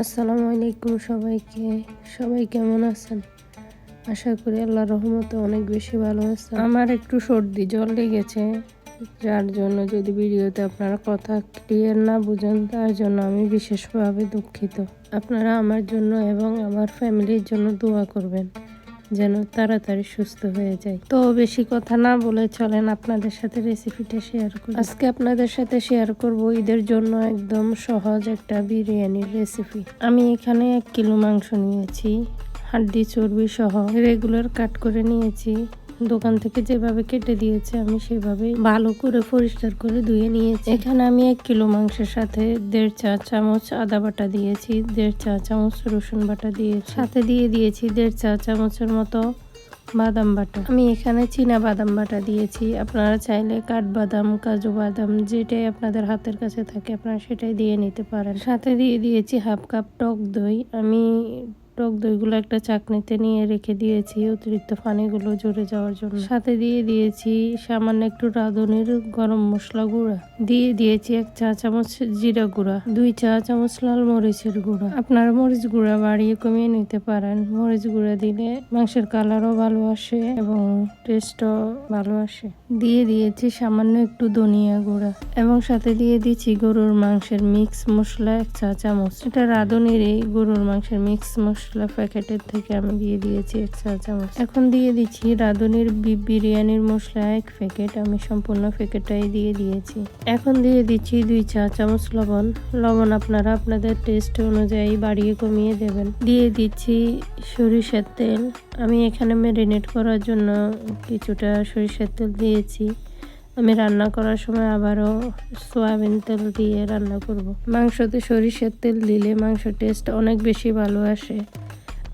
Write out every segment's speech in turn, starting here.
আসসালামু আলাইকুম সবাইকে। সবাই কেমন আছেন? আশা করি আল্লাহর রহমতে অনেক বেশি ভালো আছেন। আমার একটু সর্দি জ্বর লেগেছে, যার জন্য যদি ভিডিওতে আপনারা কথা ক্লিয়ার না বুঝেন তার জন্য আমি বিশেষভাবে দুঃখিত। আপনারা আমার জন্য এবং আমার ফ্যামিলির জন্য দোয়া করবেন যেন তাড়াতাড়ি সুস্থ হয়ে যায়। তো বেশি কথা না বলে চলেন আপনাদের সাথে রেসিপিটা শেয়ার করি। আজকে আপনাদের সাথে শেয়ার করব ঈদের জন্য একদম সহজ একটা বিরিয়ানির রেসিপি। আমি এখানে 1 কিলো মাংস নিয়েছি, হাড্ডি চর্বি সহ রেগুলার কাট করে নিয়েছি। দোকান থেকে যেভাবে কেটে দিয়েছে আমি সেভাবে ভালো করে পরিষ্কার করে ধুয়ে নিয়েছি। এখানে আমি 1 কিলো মাংসের সাথে 1.5 চা চামচ আদা বাটা দিয়েছি, 1.5 চা চামচ রসুন বাটা দিয়েছি, সাথে দিয়ে দিয়েছি 1.5 চা চামচের মতো বাদাম বাটা। আমি এখানে চীনা বাদাম বাটা দিয়েছি, আপনারা চাইলে কাঠবাদাম, কাজু বাদাম যেটাই আপনাদের হাতের কাছে থাকে আপনারা সেটাই দিয়ে নিতে পারেন। সাথে দিয়ে দিয়েছি 1/2 কাপ টক দই। আমি টক দইগুলো একটা চাকনিতে নিয়ে রেখে দিয়েছি অতিরিক্ত পানিগুলো ঝরে যাওয়ার জন্য। সাথে দিয়ে দিয়েছি সামান্য একটু রাঁধুনির গরম মশলা গুঁড়া, দিয়ে দিয়েছি 1 চা চামচ জিরা গুঁড়া, 2 চা চামচ লাল মরিচের গুঁড়া। আপনারা মরিচ গুঁড়া বাড়িয়ে কমিয়ে নিতে পারেন। মরিচ গুঁড়া দিলে মাংসের কালারও ভালো আসে এবং টেস্টও ভালো আসে। দিয়ে দিয়েছি সামান্য একটু ধনিয়া গুঁড়া এবং সাথে দিয়ে দিচ্ছি গরুর মাংসের মিক্স মশলা 1 চা চামচ। এটা রাঁধুনির এই গরুর মাংসের মিক্স মশলা প্যাকেটের থেকে আমি দিয়ে দিয়েছি 1 চা চামচ। এখন দিয়ে দিচ্ছি রাঁধুনির বিফ বিরিয়ানির মশলা 1 প্যাকেট, আমি সম্পূর্ণ প্যাকেটটাই দিয়ে দিয়েছি। এখন দিয়ে দিচ্ছি 2 চা চামচ লবণ। লবণ আপনারা আপনাদের টেস্ট অনুযায়ী বাড়িয়ে কমিয়ে দেবেন। দিয়ে দিচ্ছি সরিষার তেল। আমি এখানে ম্যারিনেট করার জন্য কিছুটা সরিষার তেল দিয়েছি। আমি রান্না করার সময় আবারও সয়াবিন তেল দিয়ে রান্না করব। মাংসতে সরিষার তেল দিলে মাংস টেস্ট অনেক বেশি ভালো আসে।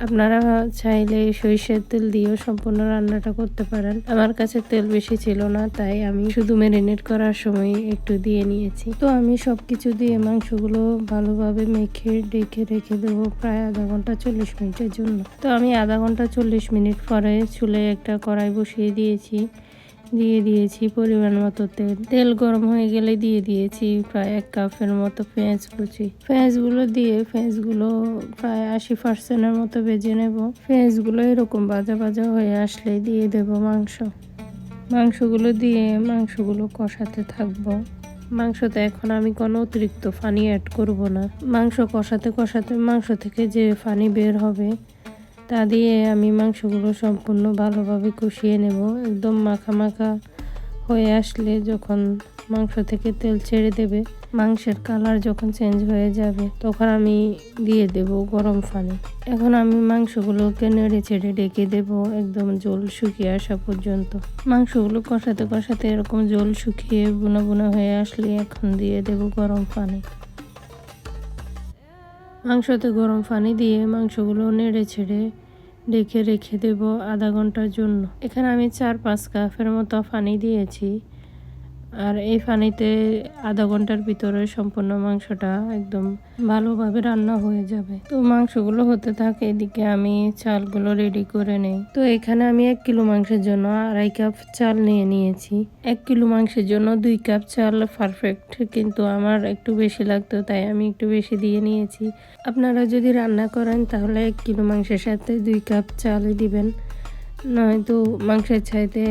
আপনারা চাইলে সরিষার তেল দিয়েও সম্পূর্ণ রান্নাটা করতে পারেন। আমার কাছে তেল বেশি ছিল না, তাই আমি শুধু ম্যারিনেট করার সময় একটু দিয়ে নিয়েছি। তো আমি সবকিছু দিয়ে মাংসগুলো ভালোভাবে মেখে ডেকে রেখে দেবো প্রায় আধা ঘন্টা 40 মিনিটের জন্য। তো আমি আধা ঘন্টা 40 মিনিট পরে চুলে একটা কড়াই বসিয়ে দিয়েছি। দিয়ে দিয়েছি পরিমাণ মতো তেল। তেল গরম হয়ে গেলে দিয়ে দিয়েছি প্রায় 1 কাপের মতো পেঁয়াজ কুচি। পেঁয়াজগুলো দিয়ে পেঁয়াজগুলো প্রায় 80% মতো ভেজে নেব। পেঁয়াজগুলো এরকম ভাজা ভাজা হয়ে আসলে দিয়ে দেব মাংসগুলো দিয়ে মাংসগুলো কষাতে থাকবো। মাংসতে এখন আমি কোনো অতিরিক্ত পানি অ্যাড করব না। মাংস কষাতে কষাতে মাংস থেকে যে পানি বের হবে তা দিয়ে আমি মাংসগুলো সম্পূর্ণ ভালোভাবে কষিয়ে নেব। একদম মাখা মাখা হয়ে আসলে যখন মাংস থেকে তেল ছেড়ে দেবে, মাংসের কালার যখন চেঞ্জ হয়ে যাবে তখন আমি দিয়ে দেব গরম পানি। এখন আমি মাংসগুলোকে নেড়ে ছেড়ে ডেকে দেব একদম জল শুকিয়ে আসা পর্যন্ত। মাংসগুলো কষাতে কষাতে এরকম জল শুকিয়ে বুনা বুনা হয়ে আসলে এখন দিয়ে দেব গরম পানি। মাংসতে গরম পানি দিয়ে মাংসগুলো নেড়ে ছেড়ে ঢেকে রেখে দেব আধা ঘন্টার জন্য। এখানে আমি 4-5 কাপের মতো পানি দিয়েছি, আর এই পানিতে আধা ঘন্টার ভিতরে সম্পূর্ণ মাংসটা একদম ভালোভাবে রান্না হয়ে যাবে। তো মাংসগুলো হতে থাকে, এদিকে আমি চালগুলো রেডি করে নেই। তো এখানে আমি 1 কিলো মাংসের জন্য 2.5 কাপ চাল নিয়ে নিয়েছি। 1 কিলো মাংসের জন্য 2 কাপ চাল পারফেক্ট, কিন্তু আমার একটু বেশি লাগতো তাই আমি একটু বেশি দিয়ে নিয়েছি। আপনারা যদি রান্না করেন তাহলে 1 কিলো মাংসের সাথে 2 কাপ চাল দিবেন, নয়তো মাংসের চাইতে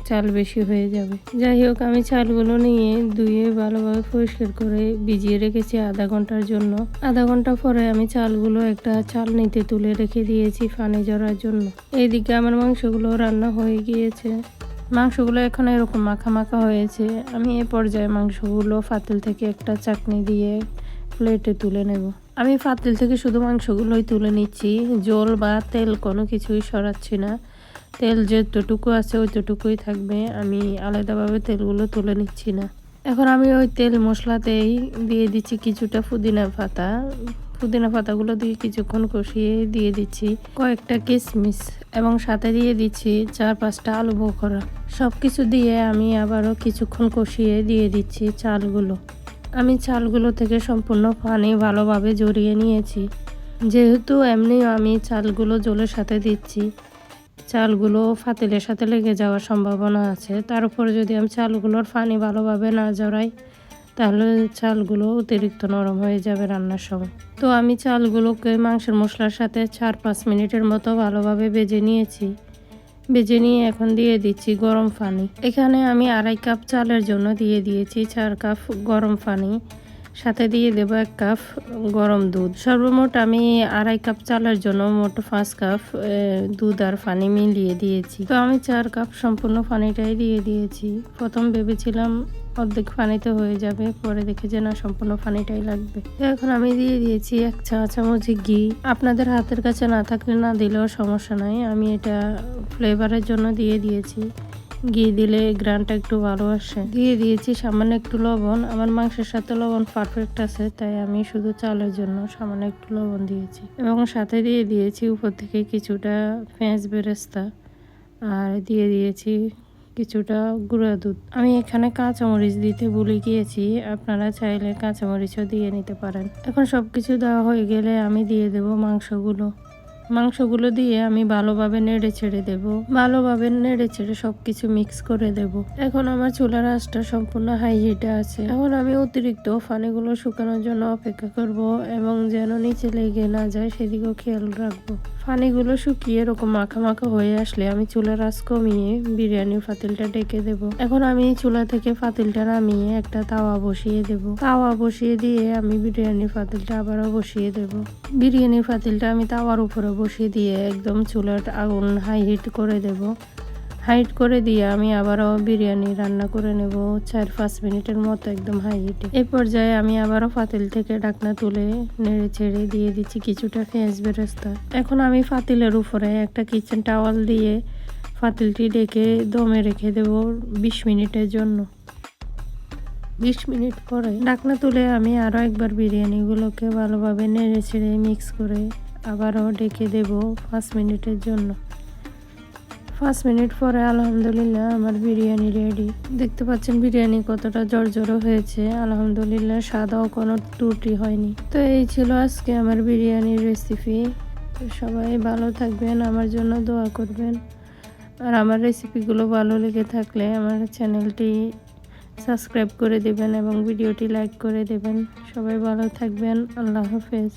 চাল বেশি হয়ে যাবে। যাই হোক, আমি চালগুলো নিয়ে ধুয়ে ভালোভাবে পরিষ্কার করে ভিজিয়ে রেখেছি আধা ঘন্টার জন্য। আধা ঘন্টা পরে আমি চালগুলো একটা চালনিতে তুলে রেখে দিয়েছি পানি ঝরার জন্য। এইদিকে আমার মাংসগুলো রান্না হয়ে গিয়েছে। মাংসগুলো এখন এরকম মাখা মাখা হয়েছে। আমি এ পর্যায়ে মাংসগুলো পাতিল থেকে একটা চাকনি দিয়ে প্লেটে তুলে নেব। আমি পাতিল থেকে শুধু মাংসগুলোই তুলে নিচ্ছি, জল বা তেল কোনো কিছুই সরাচ্ছি না। তেল যতটুকু আছে ওইটুকুই থাকবে, আমি আলাদাভাবে তেলগুলো তুলে নিচ্ছি না। এখন আমি ওই তেল মশলাতেই দিয়ে দিচ্ছি কিছুটা পুদিনা পাতা। পুদিনা পাতাগুলো দিয়ে কিছুক্ষণ কষিয়ে দিয়ে দিচ্ছি কয়েকটা কিশমিশ এবং সাথে দিয়ে দিচ্ছি 4-5টা আলু বোখরা। সব কিছু দিয়ে আমি আবারও কিছুক্ষণ কষিয়ে দিয়ে দিচ্ছি চালগুলো। আমি চালগুলো থেকে সম্পূর্ণ পানি ভালোভাবে ঝরিয়ে নিয়েছি। যেহেতু এমনিও আমি চালগুলো জলের সাথে দিচ্ছি, চালগুলো পাতিলের সাথে লেগে যাওয়ার সম্ভাবনা আছে। তার উপর যদি আমি চালগুলোর পানি ভালোভাবে না ঝরাই তাহলে চালগুলো অতিরিক্ত নরম হয়ে যাবে রান্নার সময়। তো আমি চালগুলোকে মাংসের মশলার সাথে 4-5 মিনিটের মতো ভালোভাবে ভেজে নিয়েছি। ভেজে নিয়ে এখন দিয়ে দিচ্ছি গরম পানি। এখানে আমি 2.5 কাপ চালের জন্য দিয়ে দিয়েছি 4 কাপ গরম পানি, সাথে দিয়ে দেব 1 কাপ গরম দুধ। সর্বমোট আমি 2.5 কাপ চালের জন্য মোট 5 কাপ দুধ আর পানি মিলিয়ে দিয়েছি। তো আমি 4 কাপ সম্পূর্ণ পানিটাই দিয়ে দিয়েছি। প্রথম ভেবেছিলাম অর্ধেক পানিতে হয়ে যাবে, পরে দেখে যে না, সম্পূর্ণ পানিটাই লাগবে। এখন আমি দিয়ে দিয়েছি 1 চা চামচ ঘি। আপনাদের হাতের কাছে না থাকলে না দিলেও সমস্যা নাই, আমি এটা ফ্লেভারের জন্য দিয়ে দিয়েছি। ঘি দিলে গ্রানটা একটু ভালো আসে। দিয়ে দিয়েছি সামান্য একটু লবণ। আমার মাংসের সাথে লবণ পারফেক্ট আছে, তাই আমি শুধু চালের জন্য সামান্য একটু লবণ দিয়েছি। এবং সাথে দিয়ে দিয়েছি উপর থেকে কিছুটা পেঁয়াজ বেরেস্তা, আর দিয়ে দিয়েছি কিছুটা গুঁড়া দুধ। আমি এখানে কাঁচামরিচ দিতে ভুলে গিয়েছি, আপনারা চাইলে কাঁচামরিচও দিয়ে নিতে পারেন। এখন সবকিছু দেওয়া হয়ে গেলে আমি দিয়ে দেব মাংসগুলো দিয়ে আমি ভালোভাবে নেড়ে ছেড়ে দেব। ভালোভাবে নেড়ে ছেড়ে সবকিছু মিক্স করে দেব। এখন আমার চুলার আঁচটা সম্পূর্ণ হাই হিটে আছে। এখন আমি অতিরিক্ত পানিগুলো শুকানোর জন্য অপেক্ষা করব, এবং যেন নিচে লেগে না যায় সেদিকেও খেয়াল রাখবো। পানিগুলো শুকিয়ে এরকম মাখা মাখা হয়ে আসলে আমি চুলার আঁচ কমিয়ে বিরিয়ানির পাতিলটা ডেকে দেব। এখন আমি চুলা থেকে পাতিলটা নামিয়ে একটা তাওয়া বসিয়ে দেব। তাওয়া বসিয়ে দিয়ে আমি বিরিয়ানির পাতিলটা আবারও বসিয়ে দেব। বিরিয়ানির পাতিলটা আমি তাওয়ার উপরে বসিয়ে দিয়ে একদম চুলার আগুন হাই হিট করে দেব। হাইট করে দিয়ে আমি আবারও বিরিয়ানি রান্না করে নেব 4-5 মিনিটের মতো একদম হাই হিটে। এই পর্যায়ে আমি আবারও পাতিল থেকে ঢাকনা তুলে নেড়ে ছেড়ে দিয়ে দিচ্ছি কিছুটা পেঁয়াজ বেরেস্তা। এখন আমি পাতিলের উপরে একটা কিচেন টাওয়াল দিয়ে পাতিলটি ডেকে দমে রেখে দেব 20 মিনিটের জন্য। 20 মিনিট পরে ঢাকনা তুলে আমি আরও একবার বিরিয়ানিগুলোকে ভালোভাবে নেড়ে ছেড়ে মিক্স করে আবারও ডেকে দেব 5 মিনিটের জন্য। 5 মিনিট পরে আলহামদুলিল্লাহ আমার বিরিয়ানি রেডি। দেখতে পাচ্ছেন বিরিয়ানি কতটা জর্জরো হয়েছে। আলহামদুলিল্লাহ, স্বাদও কোনো ত্রুটি হয়নি। তো এই ছিল আজকে আমার বিরিয়ানির রেসিপি। তো সবাই ভালো থাকবেন, আমার জন্য দোয়া করবেন। আর আমার রেসিপিগুলো ভালো লেগে থাকলে আমার চ্যানেলটি সাবস্ক্রাইব করে দেবেন এবং ভিডিওটি লাইক করে দেবেন। সবাই ভালো থাকবেন। আল্লাহ হাফেজ।